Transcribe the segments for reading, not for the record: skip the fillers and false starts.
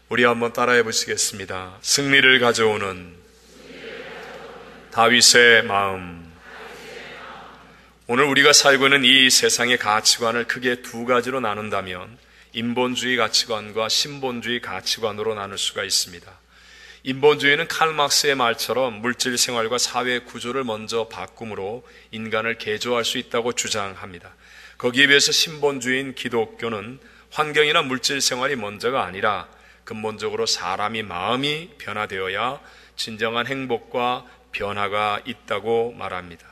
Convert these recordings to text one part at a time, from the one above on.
우리 한번 따라해 보시겠습니다. 승리를 가져오는 다윗의 마음. 오늘 우리가 살고 있는 이 세상의 가치관을 크게 두 가지로 나눈다면 인본주의 가치관과 신본주의 가치관으로 나눌 수가 있습니다. 인본주의는 칼 막스의 말처럼 물질 생활과 사회 구조를 먼저 바꿈으로 인간을 개조할 수 있다고 주장합니다. 거기에 비해서 신본주의인 기독교는 환경이나 물질 생활이 먼저가 아니라 근본적으로 사람이 마음이 변화되어야 진정한 행복과 변화가 있다고 말합니다.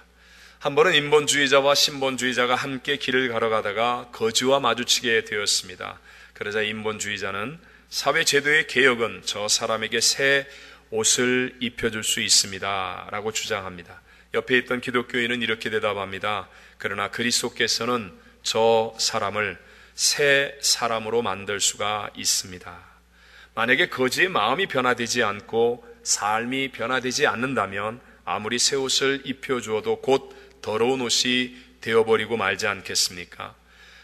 한 번은 인본주의자와 신본주의자가 함께 길을 걸어가다가 거지와 마주치게 되었습니다. 그러자 인본주의자는 사회제도의 개혁은 저 사람에게 새 옷을 입혀줄 수 있습니다 라고 주장합니다. 옆에 있던 기독교인은 이렇게 대답합니다. 그러나 그리스도께서는 저 사람을 새 사람으로 만들 수가 있습니다. 만약에 거지의 마음이 변화되지 않고 삶이 변화되지 않는다면 아무리 새 옷을 입혀주어도 곧 더러운 옷이 되어버리고 말지 않겠습니까?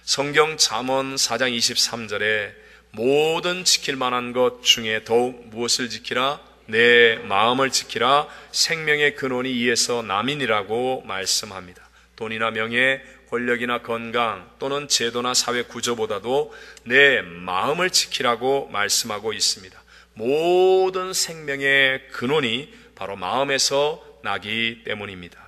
성경 잠언 4장 23절에 모든 지킬 만한 것 중에 더욱 무엇을 지키라? 내 마음을 지키라. 생명의 근원이 이에서 남이니라고 말씀합니다. 돈이나 명예, 권력이나 건강 또는 제도나 사회 구조보다도 내 마음을 지키라고 말씀하고 있습니다. 모든 생명의 근원이 바로 마음에서 나기 때문입니다.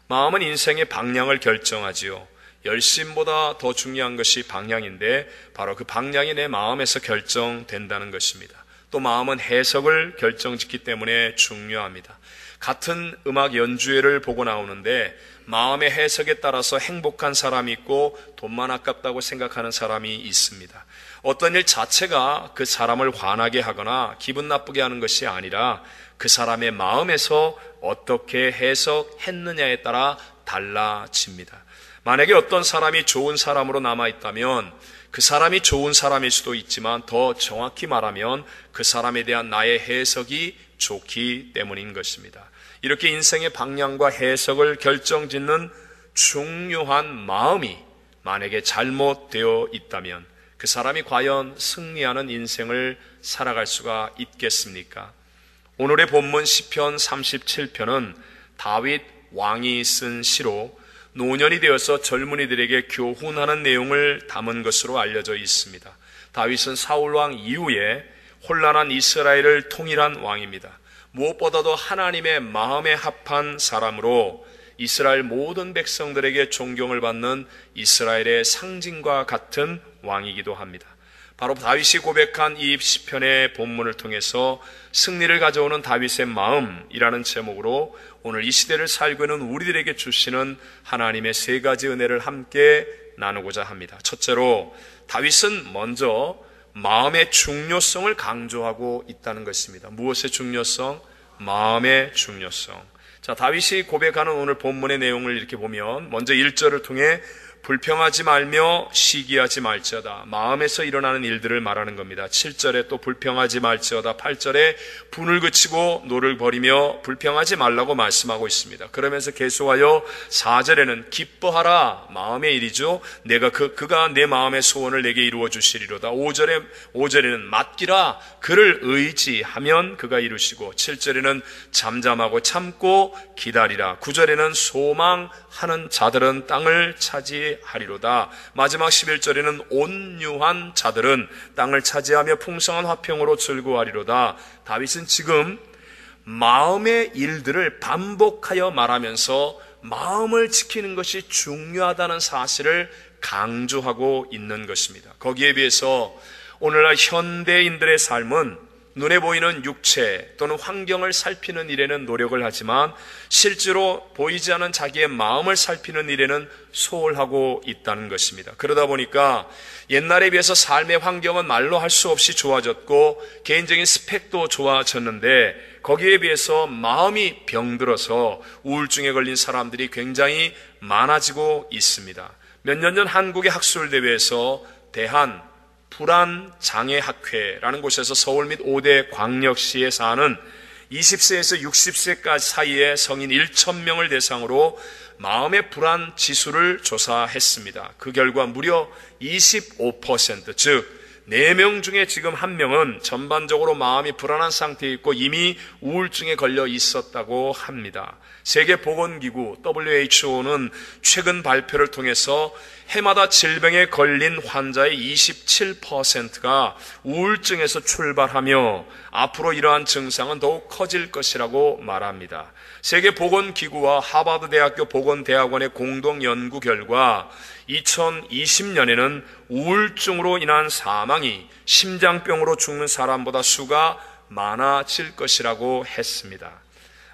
마음은 인생의 방향을 결정하지요. 열심보다 더 중요한 것이 방향인데 바로 그 방향이 내 마음에서 결정된다는 것입니다. 또 마음은 해석을 결정짓기 때문에 중요합니다. 같은 음악 연주회를 보고 나오는데 마음의 해석에 따라서 행복한 사람이 있고 돈만 아깝다고 생각하는 사람이 있습니다. 어떤 일 자체가 그 사람을 화나게 하거나 기분 나쁘게 하는 것이 아니라 그 사람의 마음에서 어떻게 해석했느냐에 따라 달라집니다. 만약에 어떤 사람이 좋은 사람으로 남아있다면 그 사람이 좋은 사람일 수도 있지만 더 정확히 말하면 그 사람에 대한 나의 해석이 좋기 때문인 것입니다. 이렇게 인생의 방향과 해석을 결정짓는 중요한 마음이 만약에 잘못되어 있다면 그 사람이 과연 승리하는 인생을 살아갈 수가 있겠습니까? 오늘의 본문 시편 37편은 다윗 왕이 쓴 시로 노년이 되어서 젊은이들에게 교훈하는 내용을 담은 것으로 알려져 있습니다. 다윗은 사울 왕 이후에 혼란한 이스라엘을 통일한 왕입니다. 무엇보다도 하나님의 마음에 합한 사람으로 이스라엘 모든 백성들에게 존경을 받는 이스라엘의 상징과 같은 왕이기도 합니다. 바로 다윗이 고백한 이 시편의 본문을 통해서 승리를 가져오는 다윗의 마음이라는 제목으로 오늘 이 시대를 살고 있는 우리들에게 주시는 하나님의 세 가지 은혜를 함께 나누고자 합니다. 첫째로 다윗은 먼저 마음의 중요성을 강조하고 있다는 것입니다. 무엇의 중요성? 마음의 중요성. 자, 다윗이 고백하는 오늘 본문의 내용을 이렇게 보면 먼저 1절을 통해 불평하지 말며 시기하지 말지어다. 마음에서 일어나는 일들을 말하는 겁니다. 7절에 또 불평하지 말지어다. 8절에 분을 그치고 노를 버리며 불평하지 말라고 말씀하고 있습니다. 그러면서 계속하여 4절에는 기뻐하라. 마음의 일이죠. 그가 내 마음의 소원을 내게 이루어 주시리로다. 5절에는 맡기라. 그를 의지하면 그가 이루시고 7절에는 잠잠하고 참고 기다리라. 9절에는 소망하는 자들은 땅을 차지하리로다. 마지막 11절에는 온유한 자들은 땅을 차지하며 풍성한 화평으로 즐거워하리로다. 다윗은 지금 마음의 일들을 반복하여 말하면서 마음을 지키는 것이 중요하다는 사실을 강조하고 있는 것입니다. 거기에 비해서 오늘날 현대인들의 삶은 눈에 보이는 육체 또는 환경을 살피는 일에는 노력을 하지만 실제로 보이지 않는 자기의 마음을 살피는 일에는 소홀하고 있다는 것입니다. 그러다 보니까 옛날에 비해서 삶의 환경은 말로 할 수 없이 좋아졌고 개인적인 스펙도 좋아졌는데 거기에 비해서 마음이 병들어서 우울증에 걸린 사람들이 굉장히 많아지고 있습니다. 몇 년 전 한국의 학술대회에서 대한 불안장애학회라는 곳에서 서울 및 5대 광역시에 사는 20세에서 60세까지 사이의 성인 1,000명을 대상으로 마음의 불안 지수를 조사했습니다. 그 결과 무려 25%, 즉 4명 중에 지금 1명은 전반적으로 마음이 불안한 상태에 있고 이미 우울증에 걸려 있었다고 합니다. 세계보건기구 WHO는 최근 발표를 통해서 해마다 질병에 걸린 환자의 27%가 우울증에서 출발하며 앞으로 이러한 증상은 더욱 커질 것이라고 말합니다. 세계보건기구와 하버드대학교 보건대학원의 공동 연구 결과 2020년에는 우울증으로 인한 사망이 심장병으로 죽는 사람보다 수가 많아질 것이라고 했습니다.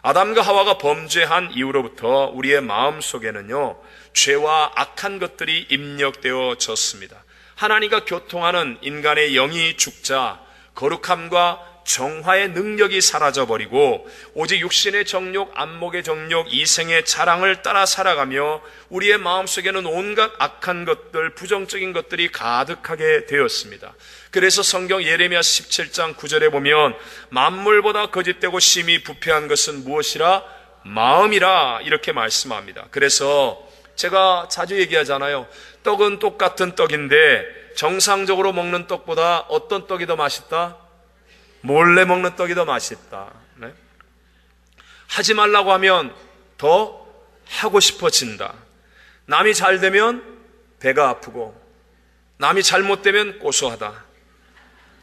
아담과 하와가 범죄한 이후로부터 우리의 마음속에는요, 죄와 악한 것들이 입력되어졌습니다. 하나님과 교통하는 인간의 영이 죽자 거룩함과 정화의 능력이 사라져버리고 오직 육신의 정욕, 안목의 정욕, 이생의 자랑을 따라 살아가며 우리의 마음속에는 온갖 악한 것들, 부정적인 것들이 가득하게 되었습니다. 그래서 성경 예레미야 17장 9절에 보면 만물보다 거짓되고 심히 부패한 것은 무엇이라? 마음이라 이렇게 말씀합니다. 그래서 제가 자주 얘기하잖아요. 떡은 똑같은 떡인데 정상적으로 먹는 떡보다 어떤 떡이 더 맛있다? 몰래 먹는 떡이 더 맛있다. 네? 하지 말라고 하면 더 하고 싶어진다. 남이 잘 되면 배가 아프고 남이 잘못되면 고소하다.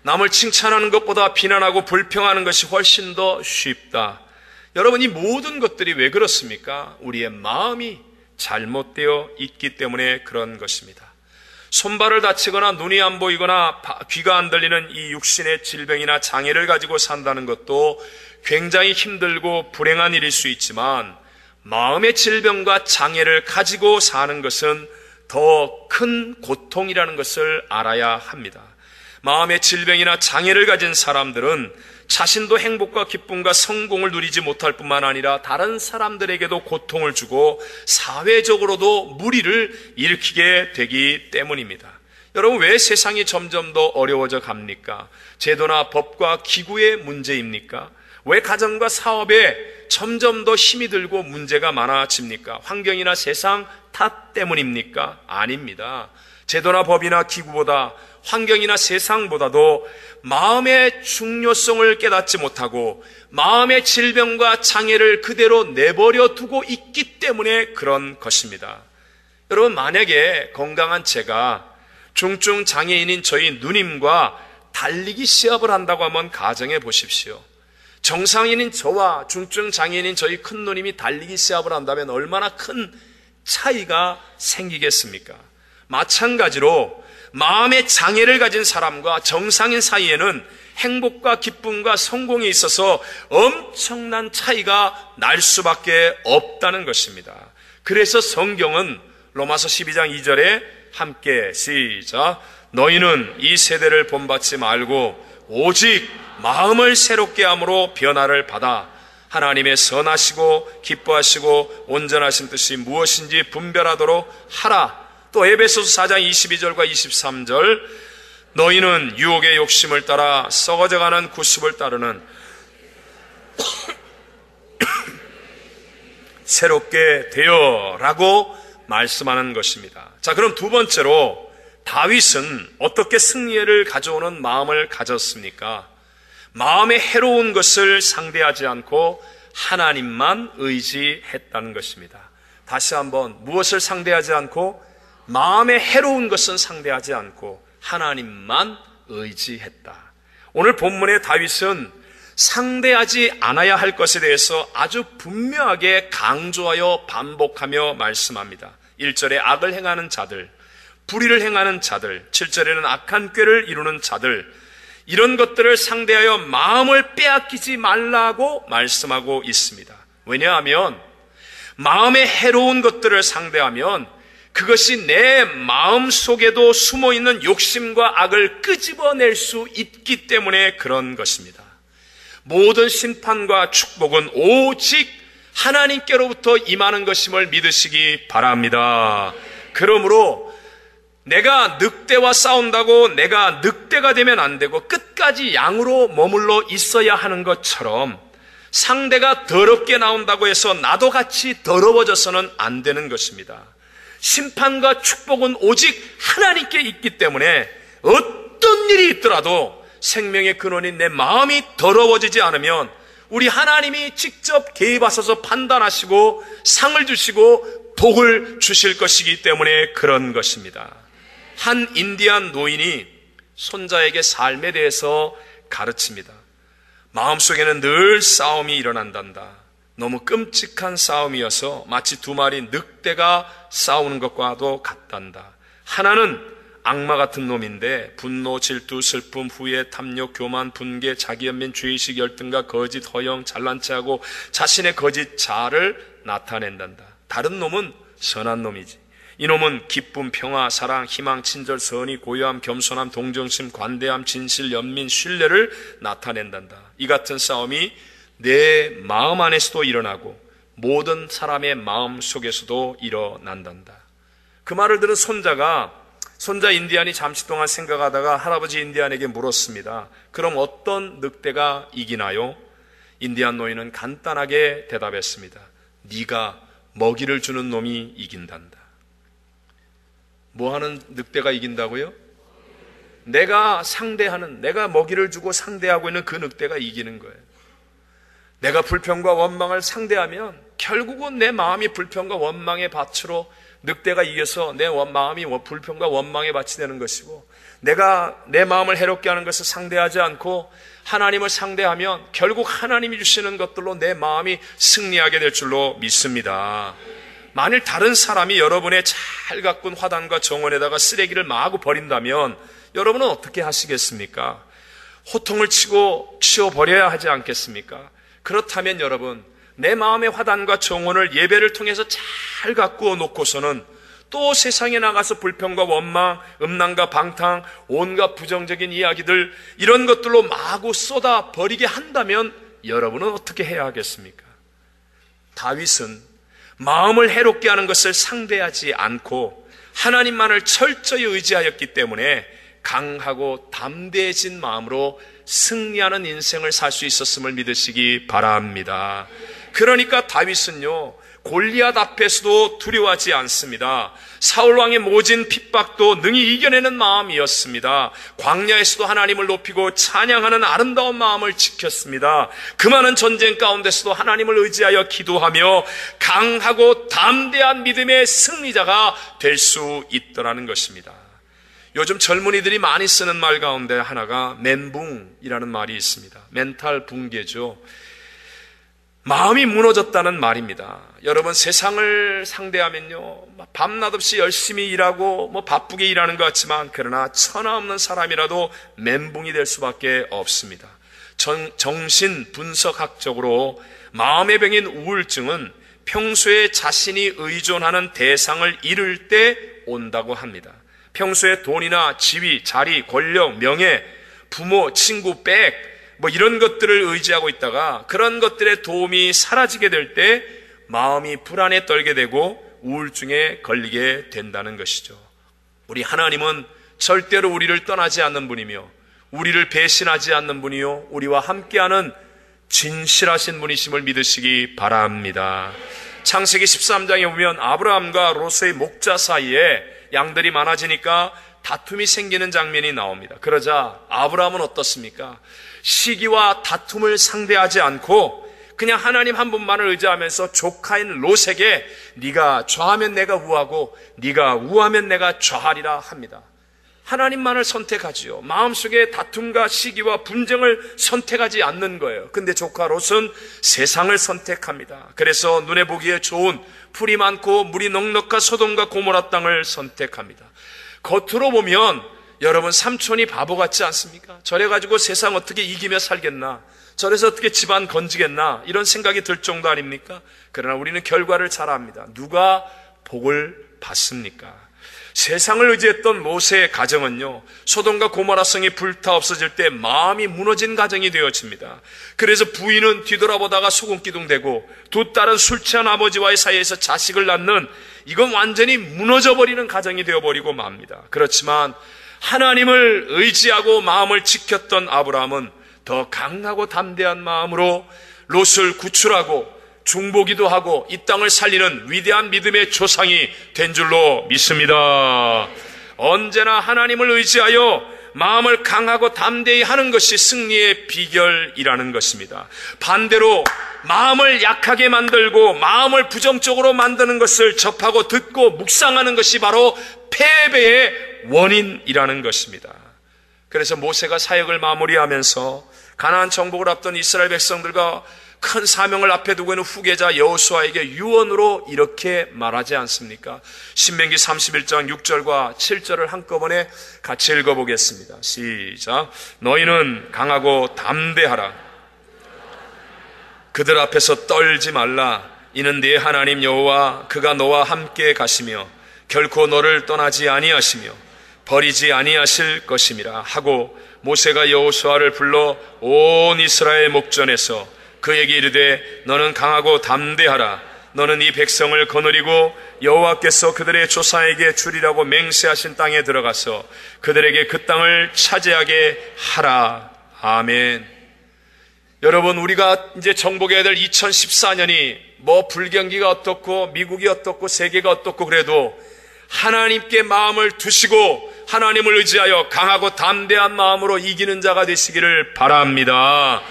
남을 칭찬하는 것보다 비난하고 불평하는 것이 훨씬 더 쉽다. 여러분, 이 모든 것들이 왜 그렇습니까? 우리의 마음이 잘못되어 있기 때문에 그런 것입니다. 손발을 다치거나 눈이 안 보이거나 귀가 안 들리는 이 육신의 질병이나 장애를 가지고 산다는 것도 굉장히 힘들고 불행한 일일 수 있지만 마음의 질병과 장애를 가지고 사는 것은 더 큰 고통이라는 것을 알아야 합니다. 마음의 질병이나 장애를 가진 사람들은 자신도 행복과 기쁨과 성공을 누리지 못할 뿐만 아니라 다른 사람들에게도 고통을 주고 사회적으로도 무리를 일으키게 되기 때문입니다. 여러분, 왜 세상이 점점 더 어려워져 갑니까? 제도나 법과 기구의 문제입니까? 왜 가정과 사업에 점점 더 힘이 들고 문제가 많아집니까? 환경이나 세상 탓 때문입니까? 아닙니다. 제도나 법이나 기구보다 환경이나 세상보다도 마음의 중요성을 깨닫지 못하고 마음의 질병과 장애를 그대로 내버려 두고 있기 때문에 그런 것입니다. 여러분, 만약에 건강한 제가 중증 장애인인 저희 누님과 달리기 시합을 한다고 하면 가정해 보십시오. 정상인인 저와 중증 장애인인 저희 큰 누님이 달리기 시합을 한다면 얼마나 큰 차이가 생기겠습니까? 마찬가지로 마음의 장애를 가진 사람과 정상인 사이에는 행복과 기쁨과 성공에 있어서 엄청난 차이가 날 수밖에 없다는 것입니다. 그래서 성경은 로마서 12장 2절에 함께 시작, 너희는 이 세대를 본받지 말고 오직 마음을 새롭게 함으로 변화를 받아 하나님의 선하시고 기뻐하시고 온전하신 뜻이 무엇인지 분별하도록 하라. 또 에베소서 4장 22절과 23절, 너희는 유혹의 욕심을 따라 썩어져가는 구습을 따르는 새롭게 되어라고 말씀하는 것입니다. 자, 그럼 두 번째로 다윗은 어떻게 승리를 가져오는 마음을 가졌습니까? 마음에 해로운 것을 상대하지 않고 하나님만 의지했다는 것입니다. 다시 한번, 무엇을 상대하지 않고? 마음에 해로운 것은 상대하지 않고 하나님만 의지했다. 오늘 본문의 다윗은 상대하지 않아야 할 것에 대해서 아주 분명하게 강조하여 반복하며 말씀합니다. 1절에 악을 행하는 자들, 불의를 행하는 자들, 7절에는 악한 꾀를 이루는 자들, 이런 것들을 상대하여 마음을 빼앗기지 말라고 말씀하고 있습니다. 왜냐하면 마음에 해로운 것들을 상대하면 그것이 내 마음 속에도 숨어있는 욕심과 악을 끄집어낼 수 있기 때문에 그런 것입니다. 모든 심판과 축복은 오직 하나님께로부터 임하는 것임을 믿으시기 바랍니다. 그러므로 내가 늑대와 싸운다고 내가 늑대가 되면 안 되고 끝까지 양으로 머물러 있어야 하는 것처럼 상대가 더럽게 나온다고 해서 나도 같이 더러워져서는 안 되는 것입니다. 심판과 축복은 오직 하나님께 있기 때문에 어떤 일이 있더라도 생명의 근원인 내 마음이 더러워지지 않으면 우리 하나님이 직접 개입하셔서 판단하시고 상을 주시고 복을 주실 것이기 때문에 그런 것입니다. 한 인디안 노인이 손자에게 삶에 대해서 가르칩니다. 마음속에는 늘 싸움이 일어난단다. 너무 끔찍한 싸움이어서 마치 두 마리 늑대가 싸우는 것과도 같단다. 하나는 악마 같은 놈인데 분노, 질투, 슬픔, 후회, 탐욕, 교만, 분개, 자기연민, 죄의식, 열등과 거짓, 허영, 잘난 체하고 자신의 거짓 자아를 나타낸단다. 다른 놈은 선한 놈이지. 이놈은 기쁨, 평화, 사랑, 희망, 친절, 선의, 고요함, 겸손함, 동정심, 관대함, 진실, 연민, 신뢰를 나타낸단다. 이 같은 싸움이 내 마음 안에서도 일어나고 모든 사람의 마음 속에서도 일어난단다. 그 말을 들은 손자 인디안이 잠시 동안 생각하다가 할아버지 인디안에게 물었습니다. 그럼 어떤 늑대가 이기나요? 인디안 노인은 간단하게 대답했습니다. 네가 먹이를 주는 놈이 이긴단다. 뭐 하는 늑대가 이긴다고요? 내가 먹이를 주고 상대하고 있는 그 늑대가 이기는 거예요. 내가 불평과 원망을 상대하면 결국은 내 마음이 불평과 원망의 밭으로 늑대가 이겨서 내 마음이 불평과 원망의 밭이 되는 것이고, 내가 내 마음을 해롭게 하는 것을 상대하지 않고 하나님을 상대하면 결국 하나님이 주시는 것들로 내 마음이 승리하게 될 줄로 믿습니다. 만일 다른 사람이 여러분의 잘 가꾼 화단과 정원에다가 쓰레기를 마구 버린다면 여러분은 어떻게 하시겠습니까? 호통을 치고 치워버려야 하지 않겠습니까? 그렇다면 여러분, 내 마음의 화단과 정원을 예배를 통해서 잘 가꾸어 놓고서는 또 세상에 나가서 불평과 원망, 음란과 방탕, 온갖 부정적인 이야기들, 이런 것들로 마구 쏟아 버리게 한다면 여러분은 어떻게 해야 하겠습니까? 다윗은 마음을 해롭게 하는 것을 상대하지 않고 하나님만을 철저히 의지하였기 때문에 강하고 담대해진 마음으로 승리하는 인생을 살 수 있었음을 믿으시기 바랍니다. 그러니까 다윗은요, 골리앗 앞에서도 두려워하지 않습니다. 사울왕의 모진 핍박도 능히 이겨내는 마음이었습니다. 광야에서도 하나님을 높이고 찬양하는 아름다운 마음을 지켰습니다. 그 많은 전쟁 가운데서도 하나님을 의지하여 기도하며 강하고 담대한 믿음의 승리자가 될 수 있더라는 것입니다. 요즘 젊은이들이 많이 쓰는 말 가운데 하나가 멘붕이라는 말이 있습니다. 멘탈 붕괴죠. 마음이 무너졌다는 말입니다. 여러분, 세상을 상대하면요, 밤낮 없이 열심히 일하고 바쁘게 일하는 것 같지만, 그러나 천하 없는 사람이라도 멘붕이 될 수밖에 없습니다. 정신 분석학적으로 마음의 병인 우울증은 평소에 자신이 의존하는 대상을 잃을 때 온다고 합니다. 평소에 돈이나 지위, 자리, 권력, 명예, 부모, 친구, 백, 이런 것들을 의지하고 있다가 그런 것들의 도움이 사라지게 될 때 마음이 불안에 떨게 되고 우울증에 걸리게 된다는 것이죠. 우리 하나님은 절대로 우리를 떠나지 않는 분이며 우리를 배신하지 않는 분이요, 우리와 함께하는 진실하신 분이심을 믿으시기 바랍니다. 창세기 13장에 보면 아브라함과 롯의 목자 사이에 양들이 많아지니까 다툼이 생기는 장면이 나옵니다. 그러자 아브라함은 어떻습니까? 시기와 다툼을 상대하지 않고 그냥 하나님 한 분만을 의지하면서 조카인 롯에게 네가 좌하면 내가 우하고 네가 우하면 내가 좌하리라 합니다. 하나님만을 선택하지요. 마음속에 다툼과 시기와 분쟁을 선택하지 않는 거예요. 근데 조카 롯은 세상을 선택합니다. 그래서 눈에 보기에 좋은 풀이 많고 물이 넉넉한 소돔과 고모라 땅을 선택합니다. 겉으로 보면 여러분, 삼촌이 바보 같지 않습니까? 저래가지고 세상 어떻게 이기며 살겠나, 저래서 어떻게 집안 건지겠나, 이런 생각이 들 정도 아닙니까? 그러나 우리는 결과를 잘 압니다. 누가 복을 받습니까? 세상을 의지했던 롯의 가정은요, 소돔과 고모라 성이 불타 없어질 때 마음이 무너진 가정이 되어집니다. 그래서 부인은 뒤돌아보다가 소금기둥되고 두 딸은 술 취한 아버지와의 사이에서 자식을 낳는, 이건 완전히 무너져버리는 가정이 되어버리고 맙니다. 그렇지만 하나님을 의지하고 마음을 지켰던 아브라함은 더 강하고 담대한 마음으로 롯을 구출하고 중보기도 하고 이 땅을 살리는 위대한 믿음의 조상이 된 줄로 믿습니다. 언제나 하나님을 의지하여 마음을 강하고 담대히 하는 것이 승리의 비결이라는 것입니다. 반대로 마음을 약하게 만들고 마음을 부정적으로 만드는 것을 접하고 듣고 묵상하는 것이 바로 패배의 원인이라는 것입니다. 그래서 모세가 사역을 마무리하면서 가나안 정복을 앞둔 이스라엘 백성들과 큰 사명을 앞에 두고 있는 후계자 여호수아에게 유언으로 이렇게 말하지 않습니까? 신명기 31장 6절과 7절을 한꺼번에 같이 읽어보겠습니다. 시작. 너희는 강하고 담대하라. 그들 앞에서 떨지 말라. 이는 네 하나님 여호와 그가 너와 함께 가시며 결코 너를 떠나지 아니하시며 버리지 아니하실 것임이라 하고 모세가 여호수아를 불러 온 이스라엘 목전에서 그에게 이르되 너는 강하고 담대하라. 너는 이 백성을 거느리고 여호와께서 그들의 조상에게 주리라고 맹세하신 땅에 들어가서 그들에게 그 땅을 차지하게 하라. 아멘. 여러분, 우리가 이제 정복해야 될 2014년이 뭐 불경기가 어떻고 미국이 어떻고 세계가 어떻고 그래도 하나님께 마음을 두시고 하나님을 의지하여 강하고 담대한 마음으로 이기는 자가 되시기를 바랍니다.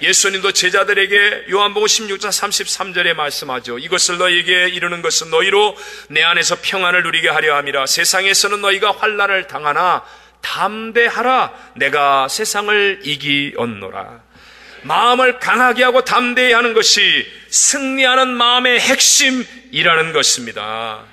예수님도 제자들에게 요한복음 16장 33절에 말씀하죠. 이것을 너희에게 이르는 것은 너희로 내 안에서 평안을 누리게 하려 함이라. 세상에서는 너희가 환난을 당하나 담대하라. 내가 세상을 이기었노라. 마음을 강하게 하고 담대히 하는 것이 승리하는 마음의 핵심이라는 것입니다.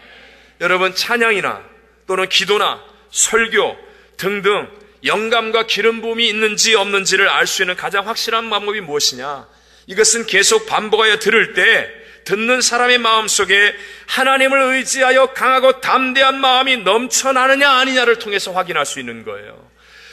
여러분, 찬양이나 또는 기도나 설교 등등 영감과 기름 부음이 있는지 없는지를 알 수 있는 가장 확실한 방법이 무엇이냐? 이것은 계속 반복하여 들을 때 듣는 사람의 마음속에 하나님을 의지하여 강하고 담대한 마음이 넘쳐나느냐 아니냐를 통해서 확인할 수 있는 거예요.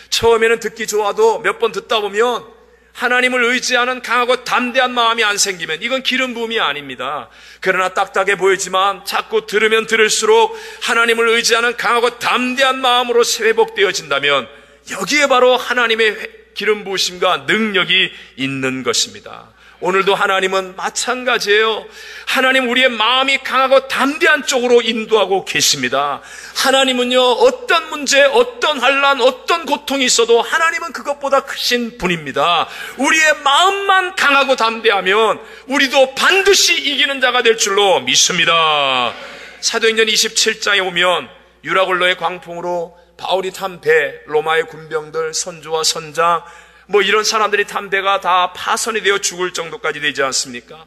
처음에는 듣기 좋아도 몇 번 듣다 보면 하나님을 의지하는 강하고 담대한 마음이 안 생기면 이건 기름 부음이 아닙니다. 그러나 딱딱해 보이지만 자꾸 들으면 들을수록 하나님을 의지하는 강하고 담대한 마음으로 회복되어진다면 여기에 바로 하나님의 기름 부으심과 능력이 있는 것입니다. 오늘도 하나님은 마찬가지예요. 하나님 우리의 마음이 강하고 담대한 쪽으로 인도하고 계십니다. 하나님은요, 어떤 문제, 어떤 환난, 어떤 고통이 있어도 하나님은 그것보다 크신 분입니다. 우리의 마음만 강하고 담대하면 우리도 반드시 이기는 자가 될 줄로 믿습니다. 사도행전 27장에 오면 유라굴로의 광풍으로 바울이 탄 배, 로마의 군병들, 선주와 선장, 뭐 이런 사람들이 탄 배가 다 파손이 되어 죽을 정도까지 되지 않습니까?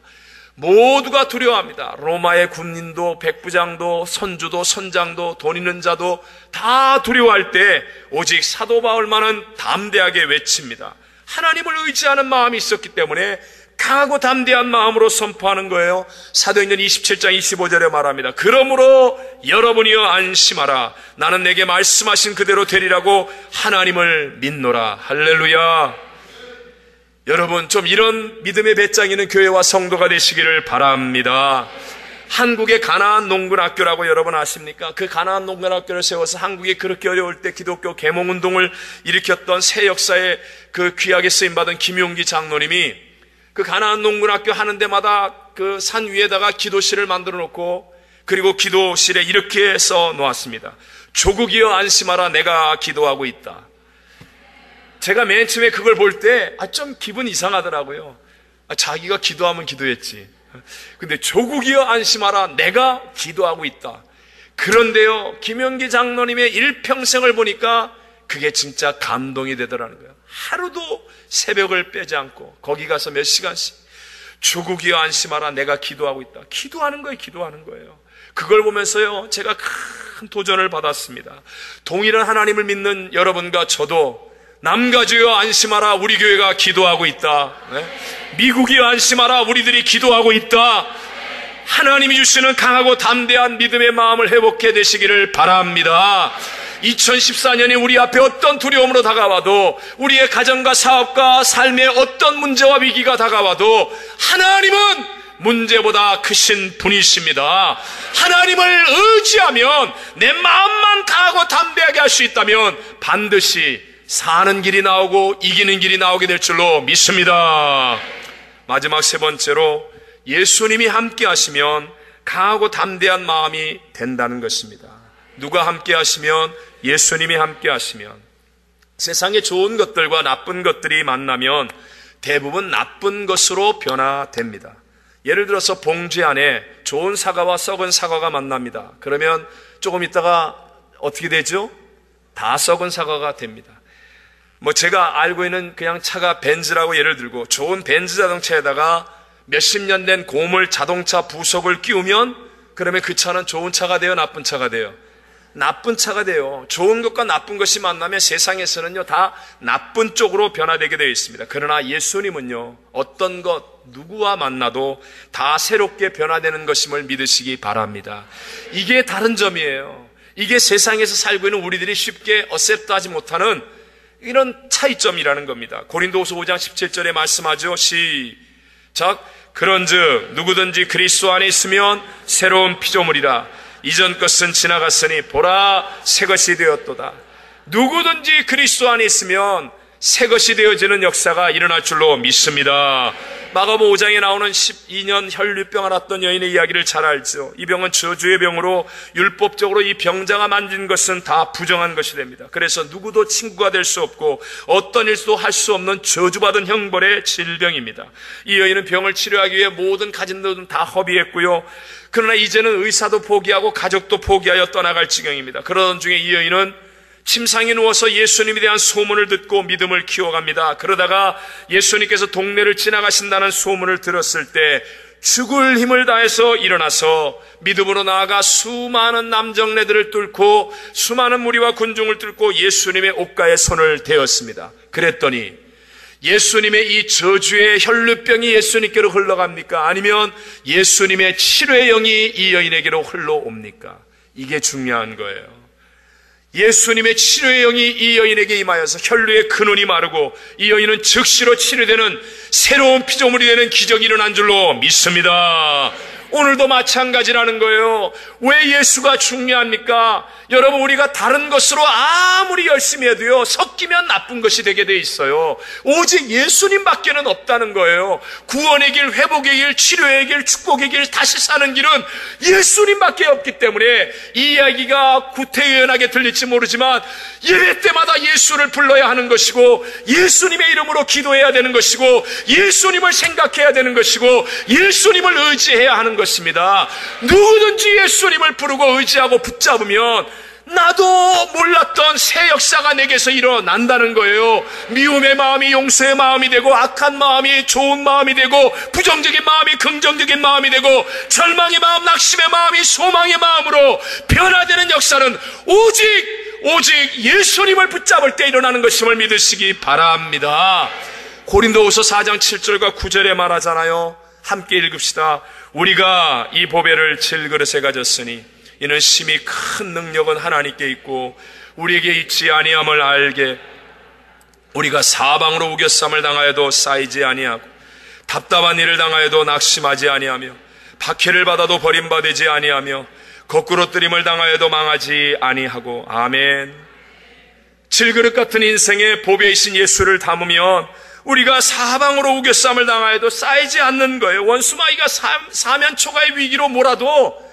모두가 두려워합니다. 로마의 군인도, 백부장도, 선주도, 선장도, 돈 있는 자도 다 두려워할 때 오직 사도 바울만은 담대하게 외칩니다. 하나님을 의지하는 마음이 있었기 때문에 강하고 담대한 마음으로 선포하는 거예요. 사도행전 27장 25절에 말합니다. 그러므로 여러분이여 안심하라. 나는 내게 말씀하신 그대로 되리라고 하나님을 믿노라. 할렐루야. 여러분, 좀 이런 믿음의 배짱이 있는 교회와 성도가 되시기를 바랍니다. 한국의 가나안 농군학교라고 여러분 아십니까? 그 가나안 농군학교를 세워서 한국이 그렇게 어려울 때 기독교 계몽운동을 일으켰던 새 역사의 그 귀하게 쓰임받은 김용기 장로님이 그 가나안 농군학교 하는 데마다 그 산 위에다가 기도실을 만들어 놓고 그리고 기도실에 이렇게 써 놓았습니다. 조국이여 안심하라. 내가 기도하고 있다. 제가 맨 처음에 그걸 볼 때 좀 기분 이상하더라고요. 자기가 기도하면 기도했지. 근데 조국이여 안심하라. 내가 기도하고 있다. 그런데요, 김용기 장로님의 일평생을 보니까 그게 진짜 감동이 되더라는 거예요. 하루도 새벽을 빼지 않고 거기 가서 몇 시간씩 조국이여 안심하라. 내가 기도하고 있다. 기도하는 거예요. 기도하는 거예요. 그걸 보면서요, 제가 큰 도전을 받았습니다. 동일한 하나님을 믿는 여러분과 저도 남가주여 안심하라. 우리 교회가 기도하고 있다. 네? 미국이여 안심하라. 우리들이 기도하고 있다. 하나님이 주시는 강하고 담대한 믿음의 마음을 회복해 되시기를 바랍니다. 2014년이 우리 앞에 어떤 두려움으로 다가와도, 우리의 가정과 사업과 삶의 어떤 문제와 위기가 다가와도 하나님은 문제보다 크신 분이십니다. 하나님을 의지하면, 내 마음만 강하고 담대하게 할 수 있다면 반드시 사는 길이 나오고 이기는 길이 나오게 될 줄로 믿습니다. 마지막 세 번째로, 예수님이 함께 하시면 강하고 담대한 마음이 된다는 것입니다. 누가 함께 하시면? 예수님이 함께 하시면. 세상에 좋은 것들과 나쁜 것들이 만나면 대부분 나쁜 것으로 변화됩니다. 예를 들어서 봉지 안에 좋은 사과와 썩은 사과가 만납니다. 그러면 조금 있다가 어떻게 되죠? 다 썩은 사과가 됩니다. 제가 알고 있는 그냥 차가 벤츠라고 예를 들고, 좋은 벤츠 자동차에다가 몇십 년 된 고물 자동차 부속을 끼우면 그러면 그 차는 좋은 차가 돼요? 나쁜 차가 돼요? 나쁜 차가 돼요. 좋은 것과 나쁜 것이 만나면 세상에서는요, 다 나쁜 쪽으로 변화되게 되어 있습니다. 그러나 예수님은요, 어떤 것, 누구와 만나도 다 새롭게 변화되는 것임을 믿으시기 바랍니다. 이게 다른 점이에요. 이게 세상에서 살고 있는 우리들이 쉽게 어셉트하지 못하는 이런 차이점이라는 겁니다. 고린도후서 5장 17절에 말씀하죠. 시작. 그런즉 누구든지 그리스도 안에 있으면 새로운 피조물이라. 이전 것은 지나갔으니 보라 새것이 되었도다. 누구든지 그리스도 안에 있으면 새것이 되어지는 역사가 일어날 줄로 믿습니다. 마가복음 5장에 나오는 12년 혈류병 앓았던 여인의 이야기를 잘 알죠. 이 병은 저주의 병으로 율법적으로 이 병자가 만진 것은 다 부정한 것이 됩니다. 그래서 누구도 친구가 될 수 없고 어떤 일도 할 수 없는 저주받은 형벌의 질병입니다. 이 여인은 병을 치료하기 위해 모든 가진 돈은 다 허비했고요. 그러나 이제는 의사도 포기하고 가족도 포기하여 떠나갈 지경입니다. 그러던 중에 이 여인은 침상에 누워서 예수님에 대한 소문을 듣고 믿음을 키워갑니다. 그러다가 예수님께서 동네를 지나가신다는 소문을 들었을 때 죽을 힘을 다해서 일어나서 믿음으로 나아가 수많은 남정네들을 뚫고 수많은 무리와 군중을 뚫고 예수님의 옷가에 손을 대었습니다. 그랬더니 예수님의 이 저주의 혈류병이 예수님께로 흘러갑니까? 아니면 예수님의 치료의 영이 이 여인에게로 흘러옵니까? 이게 중요한 거예요. 예수님의 치료의 영이 이 여인에게 임하여서 혈류의 근원이 마르고 이 여인은 즉시로 치료되는 새로운 피조물이 되는 기적이 일어난 줄로 믿습니다. 오늘도 마찬가지라는 거예요. 왜 예수가 중요합니까? 여러분, 우리가 다른 것으로 아무리 열심히 해도요, 섞이면 나쁜 것이 되게 돼 있어요. 오직 예수님밖에는 없다는 거예요. 구원의 길, 회복의 길, 치료의 길, 축복의 길, 다시 사는 길은 예수님밖에 없기 때문에 이 이야기가 구태의연하게 들릴지 모르지만 예배 때마다 예수를 불러야 하는 것이고 예수님의 이름으로 기도해야 되는 것이고 예수님을 생각해야 되는 것이고 예수님을 의지해야 하는 것입니다. 누구든지 예수님을 부르고 의지하고 붙잡으면 나도 몰랐던 새 역사가 내게서 일어난다는 거예요. 미움의 마음이 용서의 마음이 되고 악한 마음이 좋은 마음이 되고 부정적인 마음이 긍정적인 마음이 되고 절망의 마음, 낙심의 마음이 소망의 마음으로 변화되는 역사는 오직 예수님을 붙잡을 때 일어나는 것임을 믿으시기 바랍니다. 고린도후서 4장 7절과 9절에 말하잖아요. 함께 읽읍시다. 우리가 이 보배를 질그릇에 가졌으니 이는 심히 큰 능력은 하나님께 있고 우리에게 있지 아니함을 알게 우리가 사방으로 우겨쌈을 당하여도 쌓이지 아니하고 답답한 일을 당하여도 낙심하지 아니하며 박해를 받아도 버림받지 아니하며 거꾸로 뜨림을 당하여도 망하지 아니하고. 아멘. 질그릇 같은 인생의 보배이신 예수를 담으면 우리가 사방으로 우겨쌈을 당하여도 쌓이지 않는 거예요. 원수마귀가 사면초가의 위기로 몰아도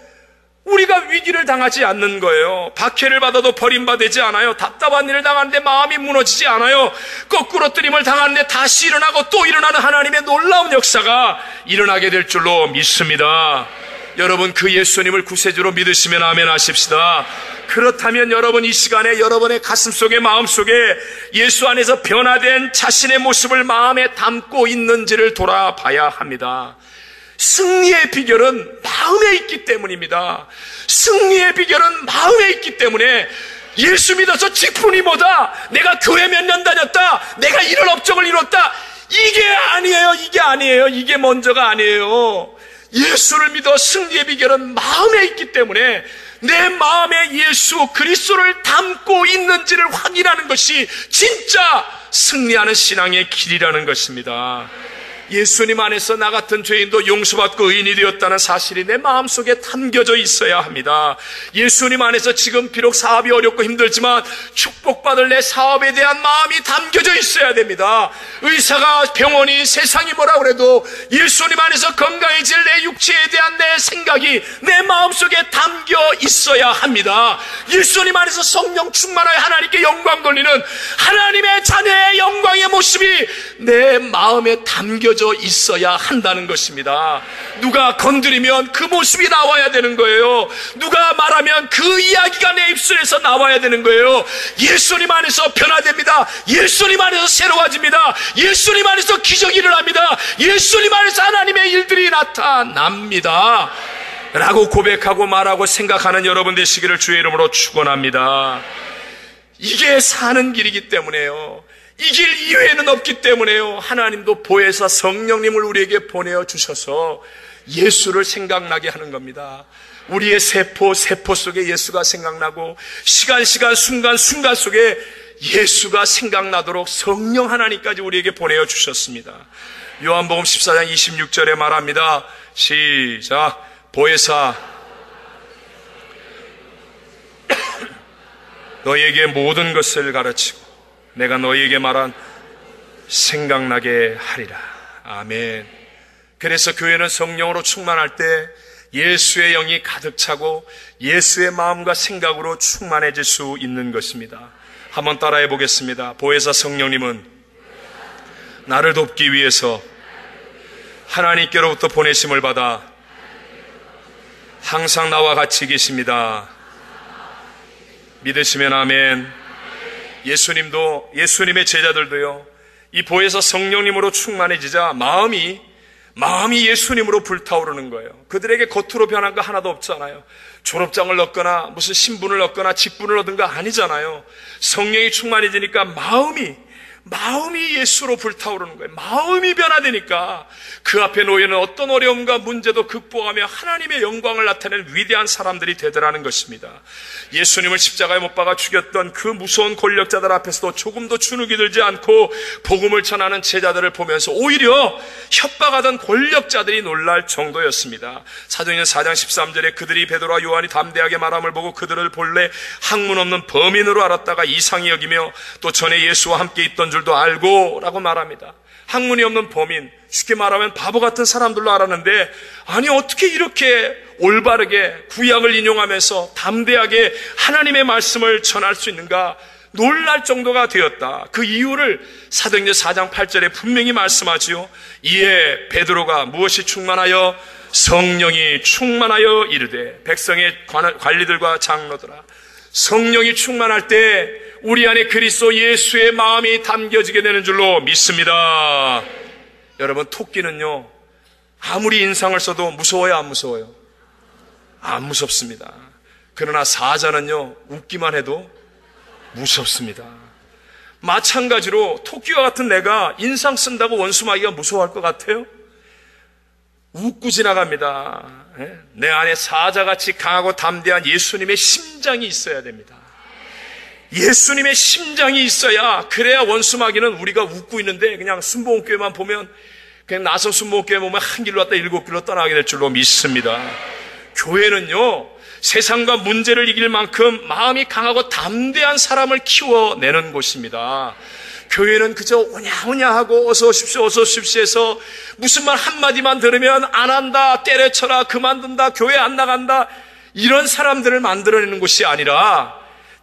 우리가 위기를 당하지 않는 거예요. 박해를 받아도 버림받지 않아요. 답답한 일을 당하는데 마음이 무너지지 않아요. 거꾸로 뜨림을 당하는데 다시 일어나고 또 일어나는 하나님의 놀라운 역사가 일어나게 될 줄로 믿습니다. 여러분, 그 예수님을 구세주로 믿으시면 아멘 하십시다. 그렇다면 여러분, 이 시간에 여러분의 가슴속에 마음속에 예수 안에서 변화된 자신의 모습을 마음에 담고 있는지를 돌아봐야 합니다. 승리의 비결은 마음에 있기 때문입니다. 승리의 비결은 마음에 있기 때문에 예수 믿어서 직분이 뭐다, 내가 교회 몇 년 다녔다, 내가 이런 업적을 이뤘다, 이게 아니에요. 이게 먼저가 아니에요. 예수를 믿어 승리의 비결은 마음에 있기 때문에 내 마음에 예수 그리스도를 담고 있는지를 확인하는 것이 진짜 승리하는 신앙의 길이라는 것입니다. 예수님 안에서 나 같은 죄인도 용서받고 의인이 되었다는 사실이 내 마음속에 담겨져 있어야 합니다. 예수님 안에서 지금 비록 사업이 어렵고 힘들지만 축복받을 내 사업에 대한 마음이 담겨져 있어야 됩니다. 의사가, 병원이, 세상이 뭐라 그래도 예수님 안에서 건강해질 내 육체에 대한 내 생각이 내 마음속에 담겨 있어야 합니다. 예수님 안에서 성령 충만하여 하나님께 영광 돌리는 하나님의 자녀의 영광의 모습이 내 마음에 담겨져 있어야 한다는 것입니다. 누가 건드리면 그 모습이 나와야 되는 거예요. 누가 말하면 그 이야기가 내 입술에서 나와야 되는 거예요. 예수님 안에서 변화됩니다. 예수님 안에서 새로워집니다. 예수님 안에서 기적이 일어납니다. 예수님 안에서 하나님의 일들이 나타납니다 라고 고백하고 말하고 생각하는 여러분 되시기를 주의 이름으로 축원합니다. 이게 사는 길이기 때문에요. 이 길 이외에는 없기 때문에요. 하나님도 보혜사 성령님을 우리에게 보내어 주셔서 예수를 생각나게 하는 겁니다. 우리의 세포 속에 예수가 생각나고 시간 순간 속에 예수가 생각나도록 성령 하나님까지 우리에게 보내어 주셨습니다. 요한복음 14장 26절에 말합니다. 시작. 보혜사 너희에게 모든 것을 가르치고 내가 너희에게 말한 생각나게 하리라. 아멘. 그래서 교회는 성령으로 충만할 때 예수의 영이 가득 차고 예수의 마음과 생각으로 충만해질 수 있는 것입니다. 한번 따라해 보겠습니다. 보혜사 성령님은 나를 돕기 위해서 하나님께로부터 보내심을 받아 항상 나와 같이 계십니다. 믿으시면 아멘. 예수님도, 예수님의 제자들도요, 이 보혜사 성령님으로 충만해지자 마음이 예수님으로 불타오르는 거예요. 그들에게 겉으로 변한 거 하나도 없잖아요. 졸업장을 얻거나 무슨 신분을 얻거나 직분을 얻은 거 아니잖아요. 성령이 충만해지니까 마음이 예수로 불타오르는 거예요. 마음이 변화되니까 그 앞에 놓여있는 어떤 어려움과 문제도 극복하며 하나님의 영광을 나타내는 위대한 사람들이 되더라는 것입니다. 예수님을 십자가에 못 박아 죽였던 그 무서운 권력자들 앞에서도 조금도 주눅이 들지 않고 복음을 전하는 제자들을 보면서 오히려 협박하던 권력자들이 놀랄 정도였습니다. 사도행전 4장 13절에 그들이 베드로와 요한이 담대하게 말함을 보고 그들을 본래 학문 없는 범인으로 알았다가 이상히 여기며 또 전에 예수와 함께 있던 줄도 알고 라고 말합니다. 학문이 없는 범인, 쉽게 말하면 바보 같은 사람들로 알았는데 아니 어떻게 이렇게 올바르게 구약을 인용하면서 담대하게 하나님의 말씀을 전할 수 있는가 놀랄 정도가 되었다. 그 이유를 사도행전 4장 8절에 분명히 말씀하지요. 이에 베드로가 무엇이 충만하여 성령이 충만하여 이르되 백성의 관리들과 장로들아 성령이 충만할 때 우리 안에 그리스도 예수의 마음이 담겨지게 되는 줄로 믿습니다. 여러분 토끼는요 아무리 인상을 써도 무서워요 안 무서워요? 안 무섭습니다. 그러나 사자는요 웃기만 해도 무섭습니다. 마찬가지로 토끼와 같은 내가 인상 쓴다고 원수마귀가 무서워할 것 같아요? 웃고 지나갑니다. 내 안에 사자같이 강하고 담대한 예수님의 심장이 있어야 됩니다. 예수님의 심장이 있어야 그래야 원수마귀는 우리가 웃고 있는데 그냥 순복음교회만 보면 그냥 나성 순복음교회 보면 한 길로 왔다 7길로 떠나게 될 줄로 믿습니다. 교회는요 세상과 문제를 이길 만큼 마음이 강하고 담대한 사람을 키워내는 곳입니다. 교회는 그저 오냐오냐하고 어서 오십시오 어서 오십시오 해서 무슨 말 한마디만 들으면 안 한다 때려쳐라 그만둔다 교회 안 나간다 이런 사람들을 만들어내는 곳이 아니라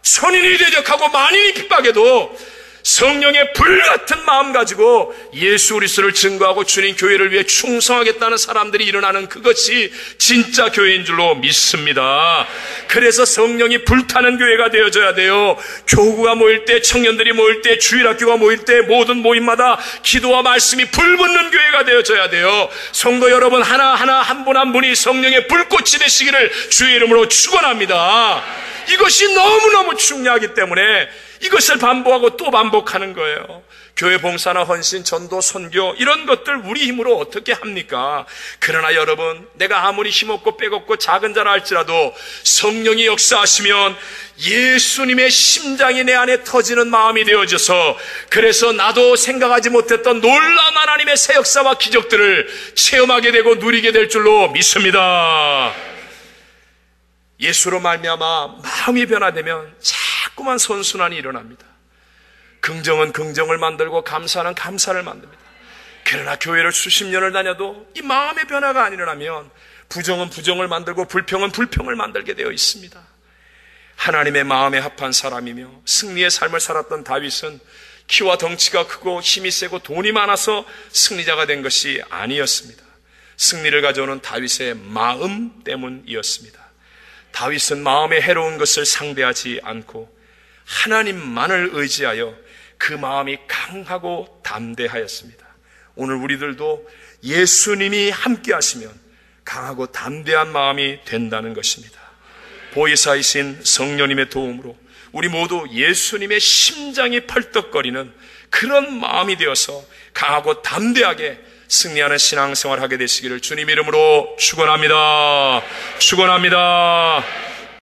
천인이 대적하고 만인이 핍박해도 성령의 불같은 마음 가지고 예수 그리스도를 증거하고 주님 교회를 위해 충성하겠다는 사람들이 일어나는 그것이 진짜 교회인 줄로 믿습니다. 그래서 성령이 불타는 교회가 되어져야 돼요. 교구가 모일 때, 청년들이 모일 때, 주일학교가 모일 때 모든 모임마다 기도와 말씀이 불붙는 교회가 되어져야 돼요. 성도 여러분 하나하나 한 분 한 분이 성령의 불꽃이 되시기를 주의 이름으로 축원합니다. 이것이 너무너무 중요하기 때문에 이것을 반복하고 또 반복하는 거예요. 교회 봉사나 헌신, 전도, 선교 이런 것들 우리 힘으로 어떻게 합니까? 그러나 여러분, 내가 아무리 힘없고 빼곡고 작은 자라 할지라도 성령이 역사하시면 예수님의 심장이 내 안에 터지는 마음이 되어져서, 그래서 나도 생각하지 못했던 놀라운 하나님의 새 역사와 기적들을 체험하게 되고 누리게 될 줄로 믿습니다. 예수로 말미암아 마음이 변화되면 자꾸만 선순환이 일어납니다. 긍정은 긍정을 만들고 감사는 감사를 만듭니다. 그러나 교회를 수십 년을 다녀도 이 마음의 변화가 안 일어나면 부정은 부정을 만들고 불평은 불평을 만들게 되어 있습니다. 하나님의 마음에 합한 사람이며 승리의 삶을 살았던 다윗은 키와 덩치가 크고 힘이 세고 돈이 많아서 승리자가 된 것이 아니었습니다. 승리를 가져오는 다윗의 마음 때문이었습니다. 다윗은 마음에 해로운 것을 상대하지 않고 하나님만을 의지하여 그 마음이 강하고 담대하였습니다. 오늘 우리들도 예수님이 함께 하시면 강하고 담대한 마음이 된다는 것입니다. 보혜사이신 성령님의 도움으로 우리 모두 예수님의 심장이 펄떡거리는 그런 마음이 되어서 강하고 담대하게 승리하는 신앙생활을 하게 되시기를 주님 이름으로 축원합니다. 축원합니다.